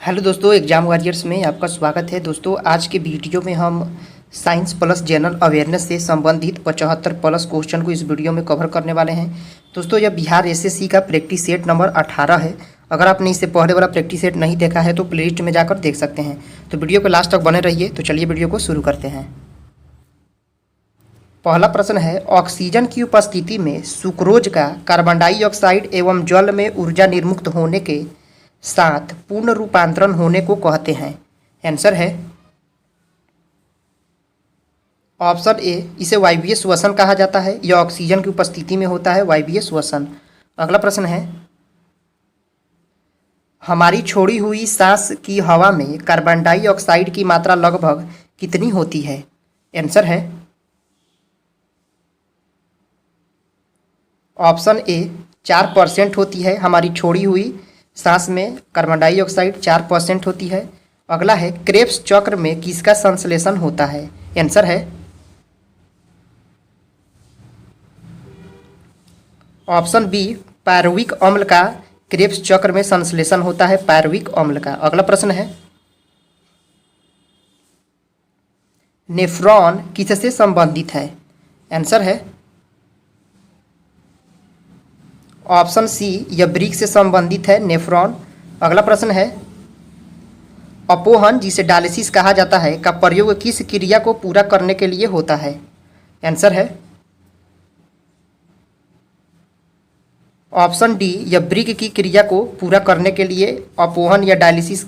Hello दोस्तों, exam warriors में आपका स्वागत है। दोस्तों, आज के वीडियो में हम साइंस प्लस जनरल अवेयरनेस से संबंधित 75 प्लस क्वेश्चन को इस वीडियो में कवर करने वाले हैं। दोस्तों, यह बिहार एसएससी का प्रैक्टिस सेट नंबर 18 है। अगर आपने इससे पहले वाला प्रैक्टिस सेट नहीं देखा है तो प्लेलिस्ट में जाकर देख सकते हैं। तो वीडियो को लास्ट तक बने रहिए। तो चलिए वीडियो को शुरू करते हैं। पहला प्रश्न है, ऑक्सीजन की उपस्थिति में सुक्रोज का कार्बन डाइऑक्साइड एवं जल में ऊर्जा निर्मुक्त होने के साथ पूर्ण रूपांतरण होने को कहते हैं। आंसर है ऑप्शन ए, इसे वायवीय श्वसन कहा जाता है। यह ऑक्सीजन की उपस्थिति में होता है, वायवीय श्वसन। अगला प्रश्न है, हमारी छोड़ी हुई सांस की हवा में कार्बन डाइऑक्साइड की मात्रा लगभग कितनी होती है? आंसर है ऑप्शन ए, 4% होती है। हमारी छोड़ी हुई सांस में कार्बन डाइऑक्साइड 4% होती है। अगला है, क्रेब्स चक्र में किसका संश्लेषण होता है? आंसर है ऑप्शन बी, पायरुविक अम्ल का क्रेब्स चक्र में संश्लेषण होता है, पायरुविक अम्ल का। अगला प्रश्न है, नेफ्रॉन किससे संबंधित है? आंसर है ऑप्शन सी, यह ब्रिक से संबंधित है, नेफ्रॉन। अगला प्रश्न है, अपोहन जिसे डायलिसिस कहा जाता है का प्रयोग किस क्रिया को पूरा करने के लिए होता है? आंसर है ऑप्शन डी, यह ब्रिक की क्रिया को पूरा करने के लिए अपोहन या डायलिसिस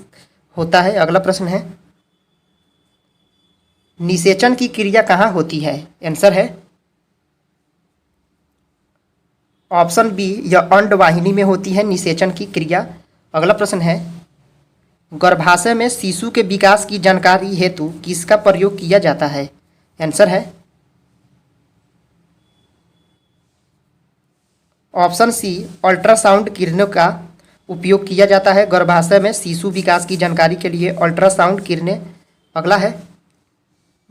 होता है। अगला प्रश्न है, निषेचन की क्रिया कहाँ होती है? आंसर है ऑप्शन बी, यह अंडवाहिनी में होती है, निषेचन की क्रिया। अगला प्रश्न है, गर्भाशय में शिशु के विकास की जानकारी हेतु किसका प्रयोग किया जाता है? आंसर है ऑप्शन सी, अल्ट्रासाउंड किरणों का उपयोग किया जाता है गर्भाशय में शिशु विकास की जानकारी के लिए, अल्ट्रासाउंड किरणें। अगला है,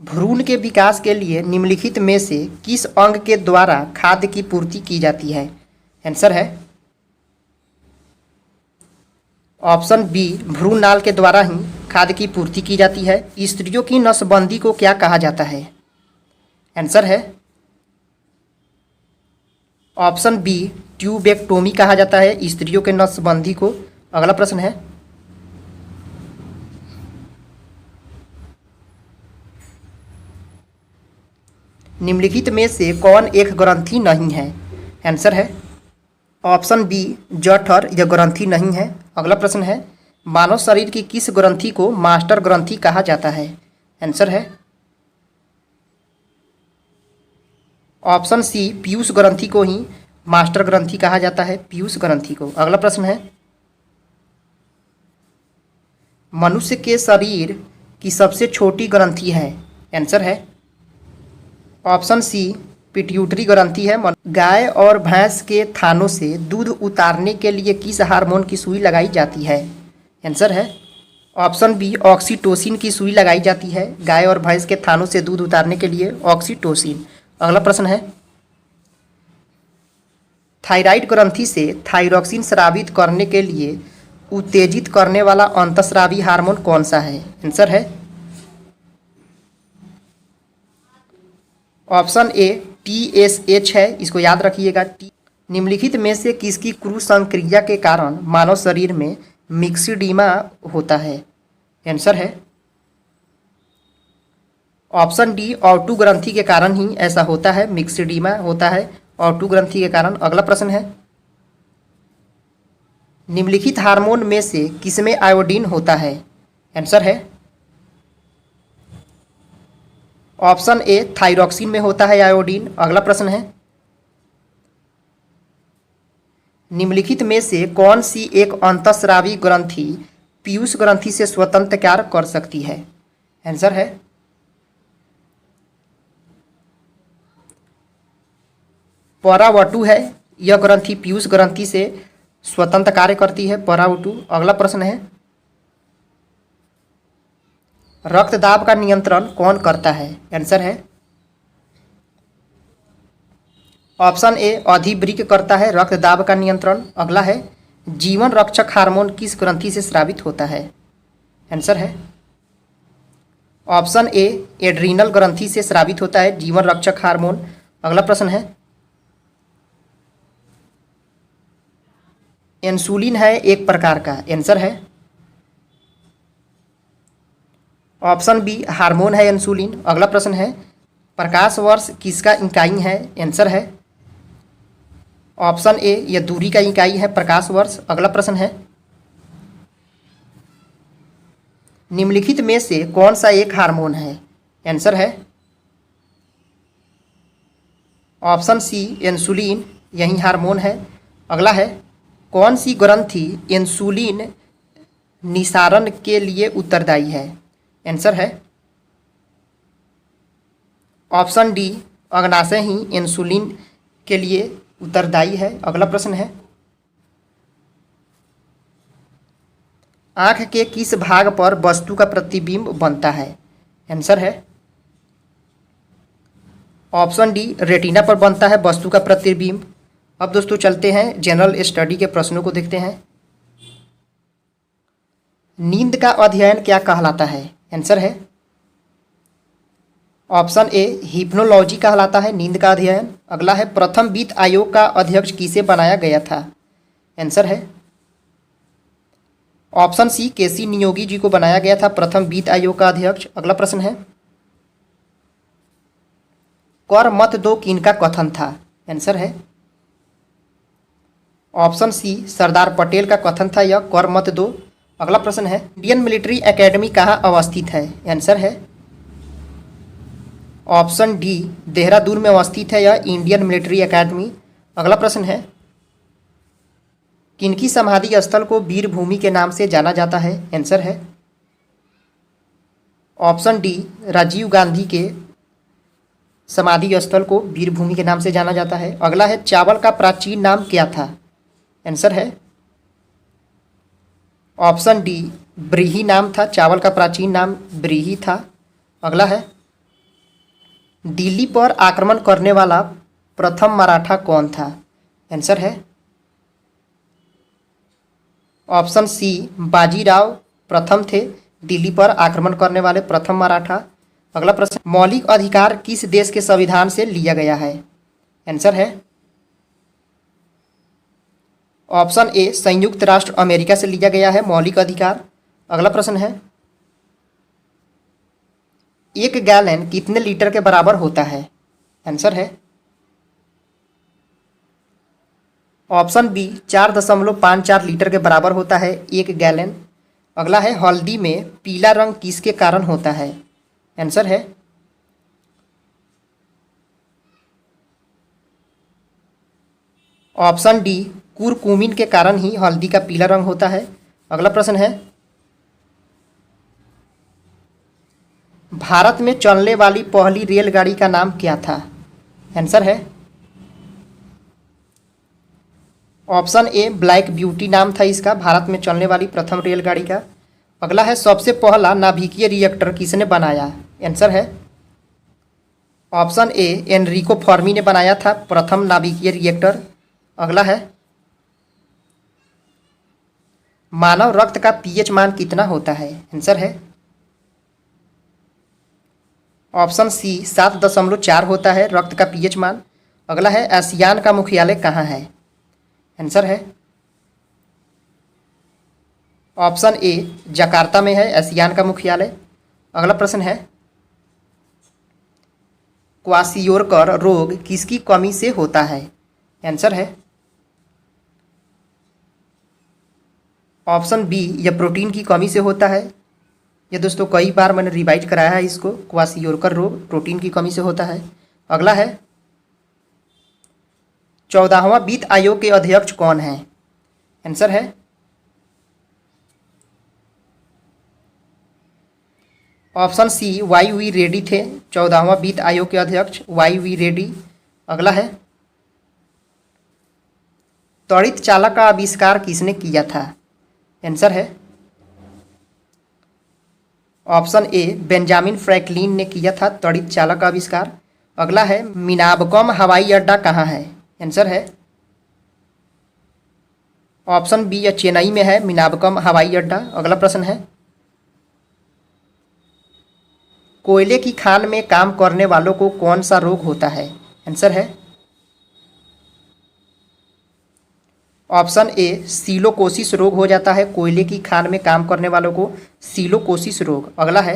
भ्रूण के विकास के लिए निम्नलिखित में से किस अंग के द्वारा खाद्य की पूर्ति की जाती है? आंसर है ऑप्शन बी, भ्रूण नाल के द्वारा ही खाद्य की पूर्ति की जाती है। स्त्रियों की नसबंदी को क्या कहा जाता है? आंसर है ऑप्शन बी, ट्यूबेक्टोमी कहा जाता है स्त्रियों के नसबंदी को। अगला प्रश्न है, निम्नलिखित में से कौन एक ग्रंथि नहीं है? आंसर है ऑप्शन बी, जठर, यह ग्रंथि नहीं है। अगला प्रश्न है, मानव शरीर की किस ग्रंथि को मास्टर ग्रंथि कहा जाता है? आंसर है ऑप्शन सी, पीयूष ग्रंथि को ही मास्टर ग्रंथि कहा जाता है, पीयूष ग्रंथि को। अगला प्रश्न है, मनुष्य के शरीर की सबसे छोटी ग्रंथि है? आंसर है ऑप्शन सी, पिट्यूटरी ग्रंथि है। गाय और भैंस के थानों से दूध उतारने के लिए किस हार्मोन की सुई लगाई जाती है? आंसर है ऑप्शन बी, ऑक्सीटोसिन की सुई लगाई जाती है गाय और भैंस के थानों से दूध उतारने के लिए, ऑक्सीटोसिन। अगला प्रश्न है, थायराइड ग्रंथि से थायरॉक्सिन स्रावित करने के लिए उत्तेजित करने वाला अंतःस्रावी हार्मोन कौन सा है? आंसर है ऑप्शन ए, TSH है, इसको याद रखिएगा। निम्नलिखित में से किसकी क्रू संक्रिया के कारण मानव शरीर में मिक्सिडीमा होता है? आंसर है ऑप्शन डी, ऑटू ग्रंथि के कारण ही ऐसा होता है, मिक्सिडीमा होता है ऑटू ग्रंथि के कारण। अगला प्रश्न है, निम्नलिखित हार्मोन में से किसमें आयोडीन होता है? आंसर है ऑप्शन ए, थायरॉक्सिन में होता है आयोडीन। अगला प्रश्न है, निम्नलिखित में से कौन सी एक अंतःस्रावी ग्रंथि पीयूष ग्रंथि से स्वतंत्र कार्य कर सकती है? आंसर है परावटु है, यह ग्रंथि पीयूष ग्रंथि से स्वतंत्र कार्य करती है, परावटु। अगला प्रश्न है, रक्तदाब का नियंत्रण कौन करता है? आंसर है ऑप्शन ए, अधिवृक्क करता है रक्तदाब का नियंत्रण। अगला है, जीवन रक्षक हार्मोन किस ग्रंथि से स्रावित होता है? आंसर है ऑप्शन ए एड्रीनल ग्रंथि से स्रावित होता है जीवन रक्षक हार्मोन। अगला प्रश्न है इंसुलिन है एक प्रकार का। आंसर है ऑप्शन बी हार्मोन है इंसुलिन। अगला प्रश्न है प्रकाश वर्ष किसका इकाई है। आंसर है ऑप्शन ए यह दूरी का इकाई है प्रकाश वर्ष। अगला प्रश्न है निम्नलिखित में से कौन सा एक हार्मोन है। आंसर है ऑप्शन सी इंसुलिन यही हार्मोन है। अगला है कौन सी ग्रंथि इंसुलिन निसारण के लिए उत्तरदायी है। आंसर है ऑप्शन डी अग्नाशय ही इंसुलिन के लिए उत्तरदायी है। अगला प्रश्न है आँख के किस भाग पर वस्तु का प्रतिबिंब बनता है। आंसर है ऑप्शन डी रेटिना पर बनता है वस्तु का प्रतिबिंब। अब दोस्तों चलते हैं जनरल स्टडी के प्रश्नों को देखते हैं। नींद का अध्ययन क्या कहलाता है। आंसर है ऑप्शन ए हिप्नोलॉजी कहलाता है नींद का अध्ययन। अगला है प्रथम वित्त आयोग का अध्यक्ष किसे बनाया गया था। आंसर है ऑप्शन सी केसी नियोगी जी को बनाया गया था प्रथम वित्त आयोग का अध्यक्ष। अगला प्रश्न है कर मत दो किनका कथन था। आंसर है ऑप्शन सी सरदार पटेल का कथन था यह कर मत दो। अगला प्रश्न है इंडियन मिलिट्री एकेडमी कहाँ अवस्थित है। आंसर है ऑप्शन डी देहरादून में अवस्थित है यह इंडियन मिलिट्री एकेडमी। अगला प्रश्न है किनकी समाधि स्थल को वीर भूमि के नाम से जाना जाता है। आंसर है ऑप्शन डी राजीव गांधी के समाधि स्थल को वीर भूमि के नाम से जाना जाता है। अगला है चावल का प्राचीन नाम क्या था। आंसर है ऑप्शन डी ब्रीही नाम था चावल का प्राचीन नाम ब्रीही था। अगला है दिल्ली पर आक्रमण करने वाला प्रथम मराठा कौन था। आंसर है ऑप्शन सी बाजीराव प्रथम थे दिल्ली पर आक्रमण करने वाले प्रथम मराठा। अगला प्रश्न मौलिक अधिकार किस देश के संविधान से लिया गया है। आंसर है ऑप्शन ए संयुक्त राष्ट्र अमेरिका से लिया गया है मौलिक अधिकार। अगला प्रश्न है एक गैलन कितने लीटर के बराबर होता है। आंसर है ऑप्शन बी 4.54 लीटर के बराबर होता है एक गैलन। अगला है हल्दी में पीला रंग किसके कारण होता है। आंसर है ऑप्शन डी कुरकुमिन के कारण ही हल्दी का पीला रंग होता है। अगला प्रश्न है भारत में चलने वाली पहली रेलगाड़ी का नाम क्या था। आंसर है ऑप्शन ए ब्लैक ब्यूटी नाम था इसका भारत में चलने वाली प्रथम रेलगाड़ी का। अगला है सबसे पहला नाभिकीय रिएक्टर किसने बनाया। आंसर है ऑप्शन ए एनरिको फर्मी ने बनाया था प्रथम नाभिकीय रिएक्टर। अगला है मानव रक्त का पीएच मान कितना होता है। आंसर है ऑप्शन सी 7.4 होता है रक्त का पीएच मान। अगला है आसियान का मुख्यालय कहाँ है। आंसर है ऑप्शन ए जकार्ता में है आसियान का मुख्यालय। अगला प्रश्न है क्वासियोरकर रोग किसकी कमी से होता है। आंसर है ऑप्शन बी यह प्रोटीन की कमी से होता है। ये दोस्तों कई बार मैंने रिवाइज कराया है इसको क्वासियोरकर रोग प्रोटीन की कमी से होता है। अगला है 14वां वित्त आयोग के अध्यक्ष कौन है। आंसर है option C Y V Reddy थे 14वां वित्त आयोग के अध्यक्ष वाई वी रेड्डी। अगला है त्वरित चालक का आविष्कार किसने किया था। आंसर है ऑप्शन ए बेंजामिन फ्रैंकलिन ने किया था त्वरित चालक का आविष्कार। अगला है मिनाबकम हवाई अड्डा कहाँ है। आंसर है ऑप्शन बी या चेन्नई में है मिनाबकम हवाई अड्डा। अगला प्रश्न है कोयले की खान में काम करने वालों को कौन सा रोग होता है? आंसर है ऑप्शन ए सीलोकोसिस रोग हो जाता है। कोयले की खान में काम करने वालों को सीलोकोसिस रोग। अगला है,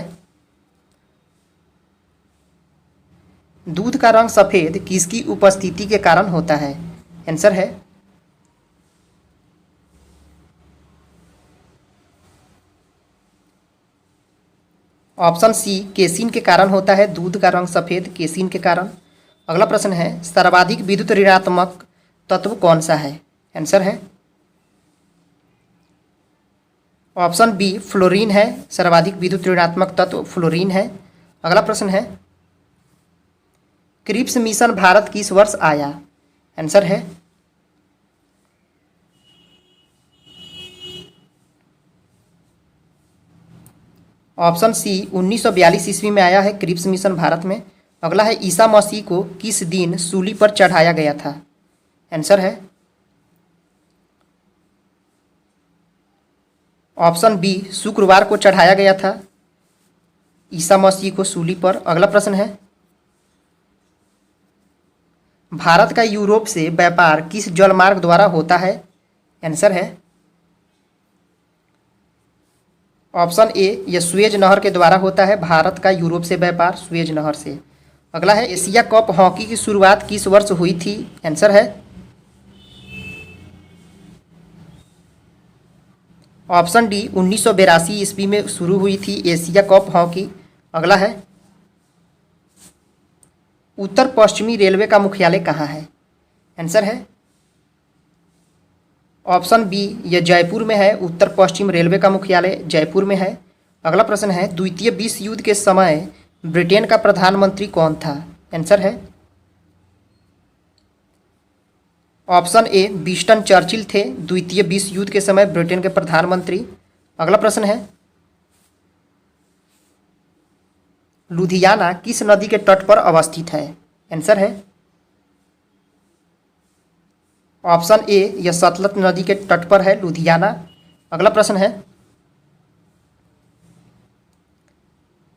दूध का रंग सफ़ेद किसकी उपस्थिति के कारण होता है? आंसर है ऑप्शन सी केसिन के कारण होता है। दूध का रंग सफ़ेद केसिन के कारण। अगला प्रश्न है, सर्वाधिक विद्युत ऋणात्मक तत्व कौन सा है? आंसर है ऑप्शन बी फ्लोरीन है। सर्वाधिक विद्युत ऋणात्मक तत्व फ्लोरीन है। अगला प्रश्न है, क्रिप्स मिशन भारत किस वर्ष आया? आंसर है ऑप्शन सी 1942 ईस्वी में आया है क्रिप्स मिशन भारत में। अगला है, ईसा मसीह को किस दिन सूली पर चढ़ाया गया था? आंसर है ऑप्शन बी शुक्रवार को चढ़ाया गया था ईसा मसीह को सूली पर। अगला प्रश्न है, भारत का यूरोप से व्यापार किस जलमार्ग द्वारा होता है? आंसर है ऑप्शन ए यह सुएज नहर के द्वारा होता है। भारत का यूरोप से व्यापार सुएज नहर से। अगला है, एशिया कप हॉकी की शुरुआत किस वर्ष हुई थी? आंसर है ऑप्शन डी 1982 ईस्वी में शुरू हुई थी एशिया कप हॉकी। अगला है, उत्तर पश्चिमी रेलवे का मुख्यालय कहाँ है? आंसर है ऑप्शन बी यह जयपुर में है। उत्तर पश्चिम रेलवे का मुख्यालय जयपुर में है। अगला प्रश्न है, द्वितीय विश्व युद्ध के समय ब्रिटेन का प्रधानमंत्री कौन था? आंसर है ऑप्शन ए विंस्टन चर्चिल थे द्वितीय विश्व युद्ध के समय ब्रिटेन के प्रधानमंत्री। अगला प्रश्न है, लुधियाना किस नदी के तट पर अवस्थित है? आंसर है ऑप्शन ए यह सतलज नदी के तट पर है लुधियाना। अगला प्रश्न है,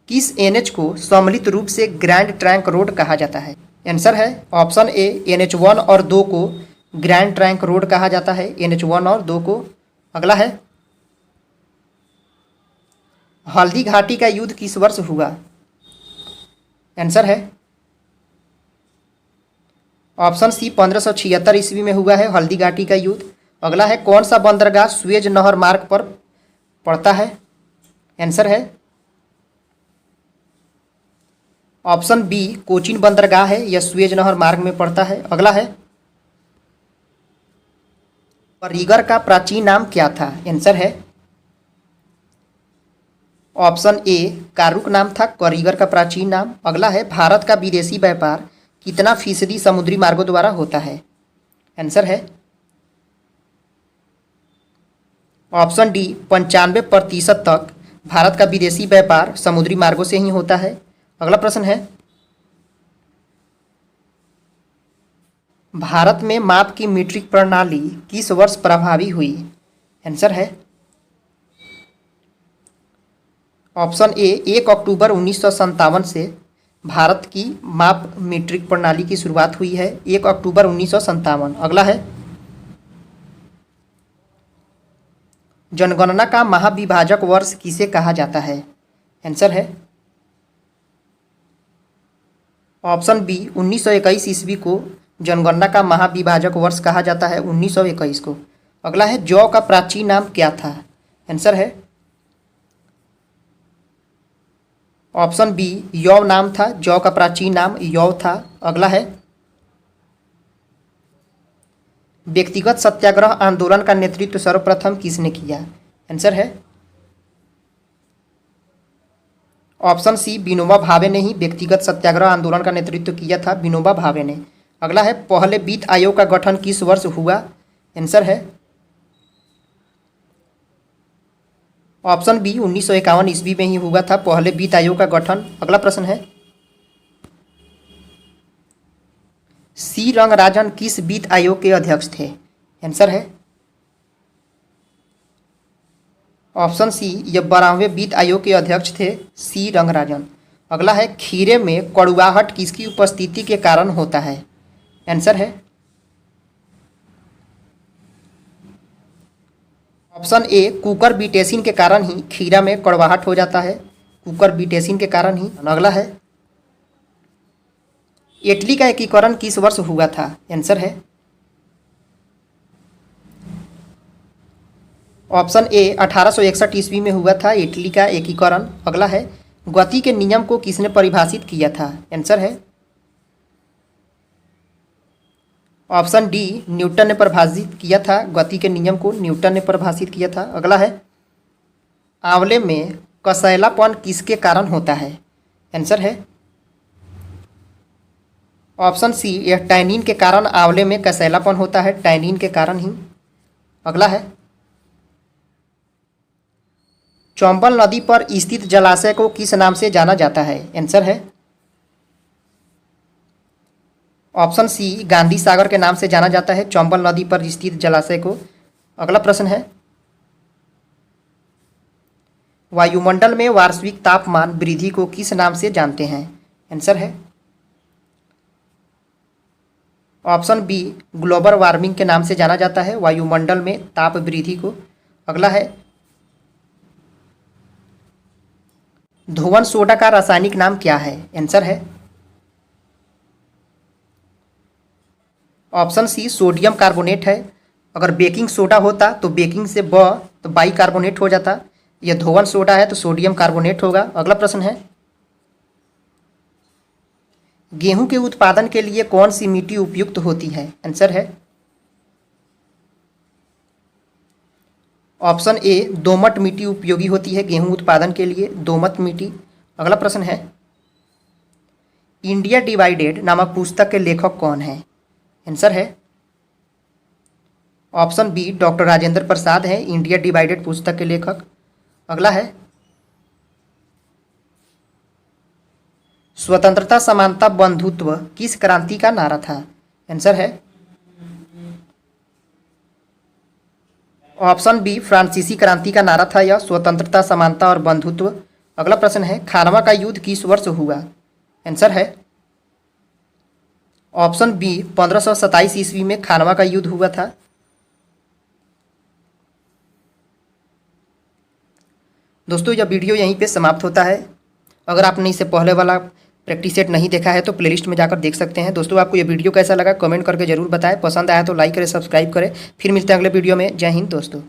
किस एनएच को सम्मिलित रूप से ग्रैंड ट्रंक रोड कहा जाता है? आंसर है ऑप्शन ए NH 1 और 2 को ग्रैंड ट्रंक रोड कहा जाता है NH 1 और 2 को। अगला है, हल्दी घाटी का युद्ध किस वर्ष हुआ? आंसर है ऑप्शन सी 1576 ईस्वी में हुआ है हल्दी घाटी का युद्ध। अगला है, कौन सा बंदरगाह सुएज नहर मार्ग पर पड़ता है? आंसर है ऑप्शन बी कोचीन बंदरगाह है यह सुएज नहर मार्ग में पड़ता है। अगला है, करिगर का प्राचीन नाम क्या था? आंसर है ऑप्शन ए कारुक नाम था करिगर का प्राचीन नाम। अगला है, भारत का विदेशी व्यापार कितना फीसदी समुद्री मार्गों द्वारा होता है? आंसर है ऑप्शन डी 95% तक भारत का विदेशी व्यापार समुद्री मार्गों से ही होता है। अगला प्रश्न है, भारत में माप की मीट्रिक प्रणाली किस वर्ष प्रभावी हुई? आंसर है ऑप्शन ए 1 अक्टूबर 1957 से भारत की माप मीट्रिक प्रणाली की शुरुआत हुई है 1 अक्टूबर 1957। अगला है, जनगणना का महाविभाजक वर्ष किसे कहा जाता है? आंसर है ऑप्शन बी 1921 ईस्वी को जनगणना का महाविभाजक वर्ष कहा जाता है 1921 को। अगला है, जौ का प्राचीन नाम क्या था? आंसर है ऑप्शन बी यौ नाम था जौ का प्राचीन नाम यौ था। अगला है, व्यक्तिगत सत्याग्रह आंदोलन का नेतृत्व सर्वप्रथम किसने किया? आंसर है ऑप्शन सी विनोबा भावे ने ही व्यक्तिगत सत्याग्रह आंदोलन का नेतृत्व किया था विनोबा भावे ने। अगला है, पहले वित्त आयोग का गठन किस वर्ष हुआ? आंसर है ऑप्शन बी 1951 ईस्वी में ही हुआ था पहले वित्त आयोग का गठन। अगला प्रश्न है, सी रंगराजन किस वित्त आयोग के अध्यक्ष थे? आंसर है ऑप्शन सी यह 12वें वित्त आयोग के अध्यक्ष थे सी रंगराजन। अगला है खीरे में कड़ुआहट किसकी उपस्थिति के कारण होता है? आंसर है ऑप्शन ए कुकर बीटेसिन के कारण ही खीरा में कड़वाहट हो जाता है, कुकर बीटेसिन के कारण ही। अगला है इटली का एकीकरण किस वर्ष हुआ था? आंसर है ऑप्शन ए 1861 ईस्वी में हुआ था इटली का एकीकरण। अगला है गति के नियम को किसने परिभाषित किया था? आंसर है ऑप्शन डी न्यूटन ने परिभाषित किया था, गति के नियम को न्यूटन ने परिभाषित किया था। अगला है आंवले में कसैलापन किसके कारण होता है? आंसर है ऑप्शन सी यह टैनिन के कारण आंवले में कसैलापन होता है, टैनिन के कारण ही। अगला है चंबल नदी पर स्थित जलाशय को किस नाम से जाना जाता है? आंसर है ऑप्शन सी गांधी सागर के नाम से जाना जाता है चंबल नदी पर स्थित जलाशय को। अगला प्रश्न है वायुमंडल में वार्षिक तापमान वृद्धि को किस नाम से जानते हैं? आंसर है ऑप्शन बी ग्लोबल वार्मिंग के नाम से जाना जाता है वायुमंडल में ताप वृद्धि को। अगला है धोवन सोडा का रासायनिक नाम क्या है? आंसर है ऑप्शन सी सोडियम कार्बोनेट है। अगर बेकिंग सोडा होता तो बेकिंग से तो बाई कार्बोनेट हो जाता, यह धोवन सोडा है तो सोडियम कार्बोनेट होगा। अगला प्रश्न है गेहूं के उत्पादन के लिए कौन सी मिट्टी उपयुक्त होती है? आंसर है ऑप्शन ए दोमट मिट्टी उपयोगी होती है गेहूं उत्पादन के लिए, दोमट मिट्टी। अगला प्रश्न है इंडिया डिवाइडेड नामक पुस्तक के लेखक कौन है? आंसर है option B doctor Rajendra Prasad है इंडिया डिवाइडेड पुस्तक के लेखक। अगला है स्वतंत्रता समानता बंधुत्व किस क्रांति का नारा था? आंसर है ऑप्शन बी फ्रांसीसी क्रांति का नारा था यह, स्वतंत्रता समानता और बंधुत्व। अगला प्रश्न है खानवा का युद्ध किस वर्ष हुआ? आंसर है ऑप्शन बी 1527 ईस्वी में खानवा का युद्ध हुआ था। दोस्तों यह वीडियो यहीं पे समाप्त होता है। अगर आपने इससे पहले वाला प्रैक्टिस सेट नहीं देखा है तो प्लेलिस्ट में जाकर देख सकते हैं। दोस्तों आपको यह वीडियो कैसा लगा कमेंट करके जरूर बताएं, पसंद आया तो लाइक करें, सब्सक्राइब करें। फिर मिलते हैं अगले वीडियो में। जय हिंद दोस्तों।